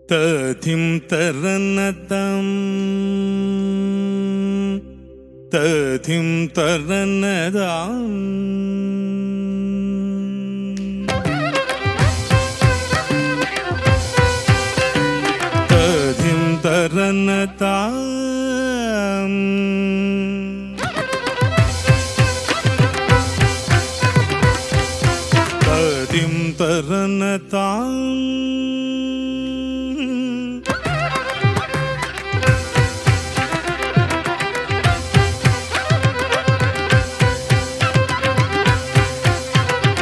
തഥിം തരനതം തഥിം തരനദാം തഥിം തരനതാം തഥിം തരനതാം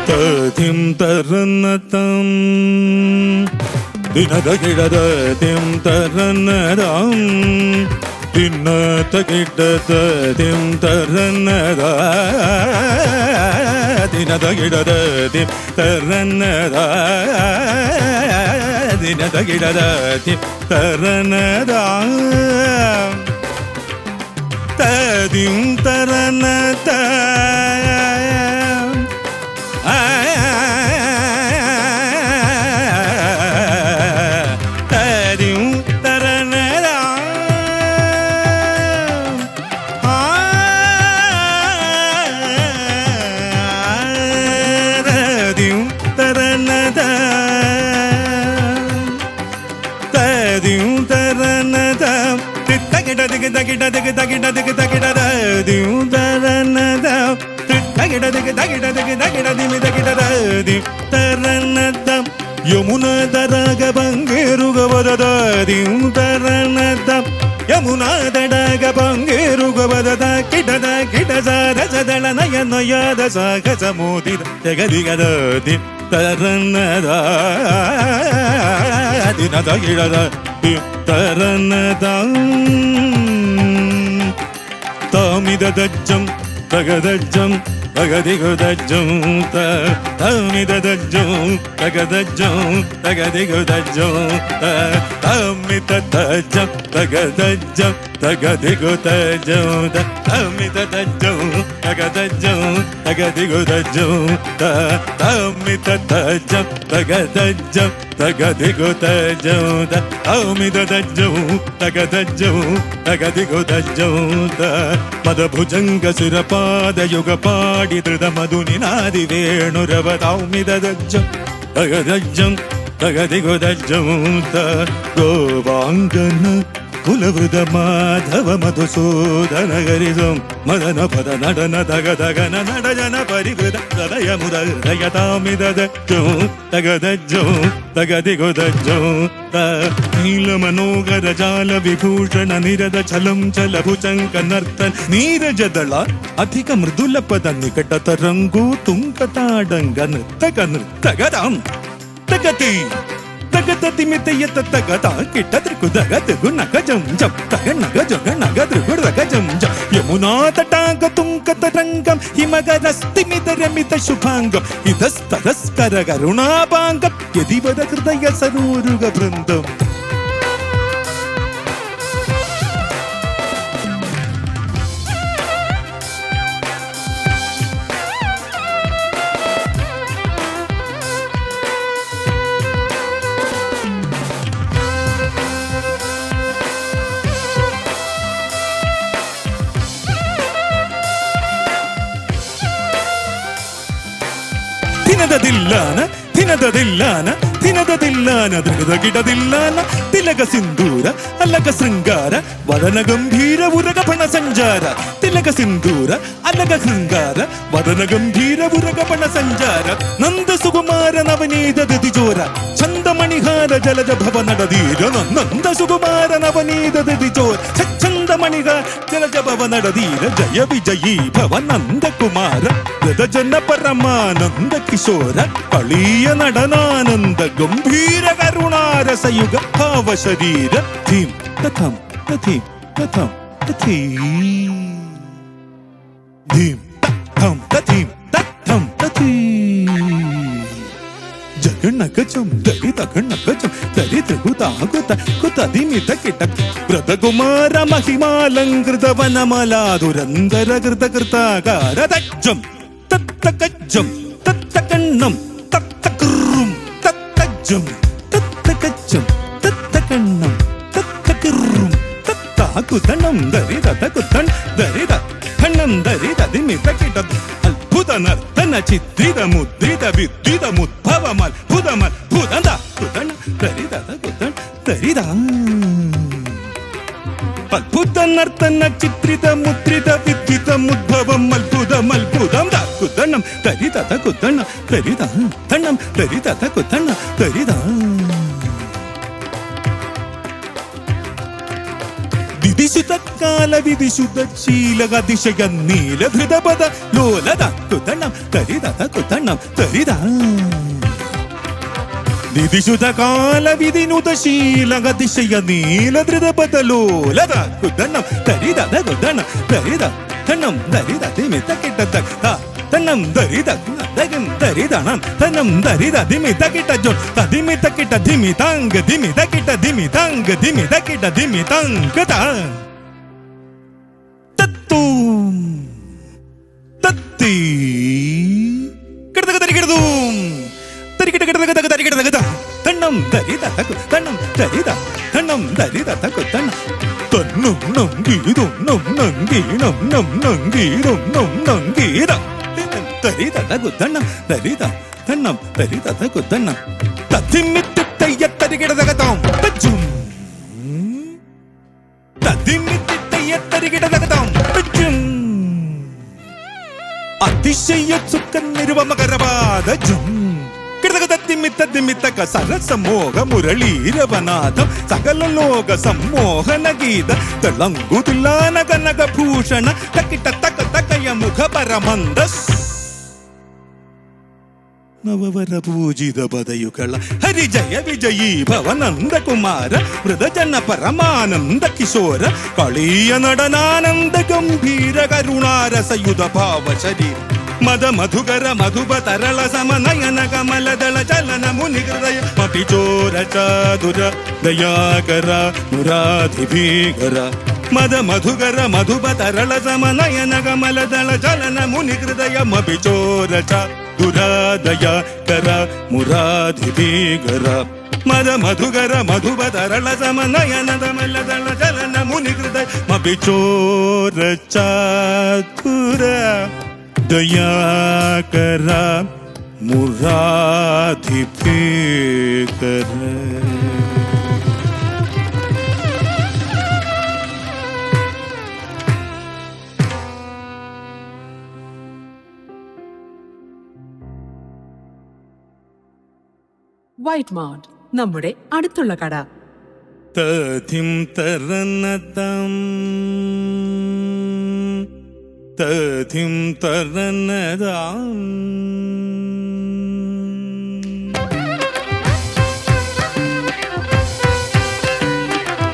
തഥിം തരനതം ദിനദകിടതതിം തരനദം ദിനദകിടതതിം തരനദ ദിനദകിടതതിം തരനദ ദിനദകിടതതിം തരനദ തദിം തരനദ യമുനാദരാഗ ഭംഗേറുഗവദദാദിം തരണദം യമുനാദരാഗ ഭംഗേറുഗവദദ കിടദ കിടസാരസദള നയനയാദ സാഗസമോദിത ജഗദിഗദാദിം തരണദ ദിനദ കിടദ തരണദം താമിദദജ്ജം തഗദജ്ജം തഗദിഗുദജ്ജം താമിദദജ്ജം തഗദജ്ജം തഗദിഗുദജ്ജം താമിദദജ്ജം തഗദജ്ജം തഗദിഗുദജ്ജം താമിദദജ്ജം തഗദജ്ജം തഗദിഗുദജ്ജം താമിദദജ്ജം തഗദജ്ജം തഗദിഗുദജ്ജം താമിദദജ്ജം തഗദജ്ജം തഗദിഗുദജ്ജം മദഭുജംഗ സുരപാദയുഗ പാടി ധൃത മധുനിനാദി വേണുരവതാമിദജ്ജം തഗദജ്ജം തഗദിഗുദജ്ജം ഗോവാംഗന കുലവൃത മാധവ മധുസൂദന ഹരിസം മദന പദ നടന തഗദഗന നടജന പരിവൃത ഹൃദയമുദ ഹൃദയതാമിദജ്ജം തഗദജ്ജം തഗദിഗുദജ്ജം നീലമനോഹര ജാല വിഭൂഷಣ നിരത ചലം ചലഭുജಂಗ ನರ್ತನ ನೀರಜದಳ ಅಧಿಕ ಮೃದುಲ ಪದ ನಿಕಟ ತರಂಗು ತುಂಗ ತಾಡಂಗ ನೃತ್ತಕ ನೃತ್ತಗದಾಂ ತಗತಿ ತಗತಿ ಮಿತಯತ ತಗತ ಕಿಟ್ಟ ತ್ರಿಕುದಗ ತಗು ನಗ ಜಂ ಜಂ ತಗ ನಗ ಜಗ ನಗ ತ್ರಿಗುಡಗ ಜಂ ಜಂ ಯಮುನಾ ತಟಾಕ ತುಂಕ ತರಂಗಂ ಹಿಮಗರಸ್ತಿ ಮಿತರ ಮಿತ ಶುಭಾಂಗಂ ಇದಸ್ತರಸ್ಕರ ಕರುಣಾಭಾಂಗಂ ಯದಿವದ ಹೃದಯ ಸರೋರುಗ ಬೃಂದಂ ದಿನದದಿಲ್ಲಾನ ದಿನದದಿಲ್ಲಾನ ದಿನದದಿಲ್ಲಾನ ಗಿಡದಿಲ್ಲಾನ ತಿಲಕ ಸಿಂಧೂರ ಅಲಗ ಶೃಂಗಾರ ವದನ ಗಂಭೀರ ಉರಗ ಪಣ ಸಂಜಾರ ತಿಲಕ ಸಿಂಧೂರ ಅಲಗ ಶೃಂಗಾರ ವದನ ಗಂಭೀರ ಉರಗ ಪಣ ಸಂಜಾರ ನಂದ ಸುಕುಮಾರ ನವನೀತ ದತಿ ಜೋರ ಚಂದಮಣಿಹಾರ ಜಲಜ ಭವ ನಡದೀರ ನಂದ ಸುಕುಮಾರ ನವನೀತ ದತಿ ಜೋರ ಚಂದಮಣಿಗ ಜಲಜ ಭವ ನಡದೀರ ಜಯ ವಿಜಯೀ ಭವ ನಂದ ಕುಮಾರ ಜನ ಪರಮಾನಂದ ಕಿಶೋರ ಕಳಿಯ നടനാനന്ദ ഗംഭീര കരുണാരസയുഗ ഭാവ ശരീര ധീം തഥം തഥീം തഥം തഥീം ധീം തഥം തഥീം തഥം തഥീം ജഗണ്ണഗജം ദരി തഗണ്ണഗജം ദരി ത്രികുതാകുത കുതദിമിത കിട വ്രതകുമാര മഹിമാലങ്കൃത വനമലാതുരന്തര കൃത കൃതാകാര തജ്ജം തത്തഗജ്ജം തത്തകണ്ണം തത്തകൃം തത്തജ്ജം തത്തഗജ്ജം തത്ത ಕುತಣ್ಣಂ ದರಿದ ಕುತಣ್ ದರಿದ ಕಣ್ಣಂ ದರಿದ ದಿಮಿತ ಕಿಟದು ಅದ್ಭುತ ನರ್ತನ ಚಿದ್ರಿದ ಮುದ್ರಿದ ವಿದ್ಯುದ ಮುದ್ಭವ ಮಲ್ಭುತ ಮಲ್ಭುತಂದ ಕುತಣ್ಣ ದರಿದ ಕುತಣ್ ದರಿದ ಅದ್ಭುತ ನರ್ತನ ಚಿತ್ರಿತ ಮುದ್ರಿತ ವಿದ್ಯುತ ಮುದ್ಭವಂ ಮಲ್ಭುತ ಮಲ್ಭುತಂ ದ ಕುತಣ್ಣಂ ದರಿದ ಕುತಣ್ಣ ದರಿದ ತಣ್ಣಂ ದರಿದ ಕುತಣ್ಣ ದರಿದ ವಿಧಿಸುತ್ತ ಕಾಲ ವಿಧಿಸುತ್ತ ಶೀಲಗ ದಿಶೆಯ ನೀಲ ಧೃತ ಪದ ಲೋಲದ ಕುತಣ್ಣ ತರಿದ ಕುತಣ್ಣ ತರಿದ ವಿಧಿಸುತ್ತ ಕಾಲ ವಿಧಿನುತ ಶೀಲಗ ದಿಶೆಯ ನೀಲ ಧೃತ ಪದ ಲೋಲದ ಕುತಣ್ಣ ತರಿದ ಕುತಣ್ಣ ತರಿದ ತಣ್ಣಂ ದರಿದ ದಿಮಿತ ಕೆಟ್ಟ ತನ್ನಂ ದರಿದ ದಗಂ ದರಿದಣಂ ತನ್ನಂ ದರಿದ ದಿಮಿತ ಕಿಟ ಜೋನ್ ತದಿಮಿತ ಕಿಟ ದಿಮಿತಾಂಗ ದಿಮಿತ ಕಿಟ ದಿಮಿತಾಂಗ ದಿಮಿತ ಕಿಟ ದಿಮಿತಾಂಗತ ತತ್ತು ತತ್ತಿ ಕಿಡದಗ ತರಿಗಿಡದು ತರಿಗಿಡ ಕಿಡದಗ ತರಿಗಿಡದಗ ತಣ್ಣಂ ದರಿದ ತಕು ತಣ್ಣಂ ದರಿದ ತಣ್ಣಂ ದರಿದ ತಕು ತಣ್ಣ ತನ್ನಂ ನಂಗೀದು ನಂ ನಂಗೀನಂ ನಂ ನಂಗೀನಂ ನಂ ನಂಗೀದ ತರಿದ ತಗುದಣ್ಣ ತರಿದ ತಣ್ಣಂ ತರಿದ ತಗುದಣ್ಣ ತದಿಮಿತ್ತಯ್ಯ ತರಿಗಿಡದಗ ತಾಂ ಪಜ್ಜುಂ ತದಿಮಿತ್ತಯ್ಯ ತರಿಗಿಡದಗ ತಾಂ ಪಜ್ಜುಂ ಅತಿಶಯ ಸುಖನ್ನಿರುವ ಮಕರವಾದ ಜುಂ ಕಿಡದಗ ತದ್ದಿಮಿತ್ತ ಸರಸ ಮೋಹ ಮುರಳೀರವನಾಥಂ ಸಕಲ ಲೋಕ ಸಮ್ಮೋಹನ ಗೀತ ತಳಂಗು ತುಲಾನಗ ನಗ ಭೂಷಣ ತಕಿಟ ತಕ ತಕಯ ಮುಖ ಪರಮಂದಸ್ ನವವರ ಪೂಜಿದ ಬದಯುಗಳ ಹರಿಜಯ ವಿಜಯೀ ಭವನಂದ ಕುಮಾರ ಮೃದಜನ ಪರಮಾನಂದ ಕಿಶೋರ ಕಳೀಯ ನಡನಾನಂದ ಗಂಭೀರ ಕರುಣಾರಸಯುಧ ಭಾವ ಶರೀರ ಮದ ಮಧುಕರ ಮಧುಬ ತರಳ ಸಮನಯನ ಕಮಲದಳ ಚಲನ ಮುನಿ ಹೃದಯ ಮಪಿಚೋರ ಚಾದುರ ದಯಾಕರ ಮುರಾಧಿಭೀಕರ ಮದ ಮಧುಕರ ಮಧುಬ ತರಳ ಸಮನಯನ ಕಮಲದಳ ಚಲನ ಮುನಿ ಹೃದಯ ಮಪಿಚೋರ ಚಾದುರ ದಯಾಕರ ಮುರಾಧಿಭೀಕರ ಮದ ಮಧುಕರ ಮಧುಬ ತರಳ ಸಮನಯನ ಕಮಲದಳ ಚಲನ ಮುನಿ ಹೃದಯ ಮಪಿಚೋರ ಚಾದುರ ದಯಾಕರ ಮುರಾಧಿಭೀಕರ. വൈറ്റ് മാർട്ട് നമ്മുടെ അടുത്തുള്ള കട. തഥിം തരനതം തഥിം തരനദാം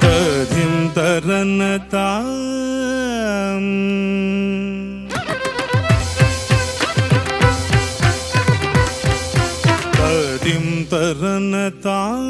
തഥിം തരനതാം തഥിം തരനതാം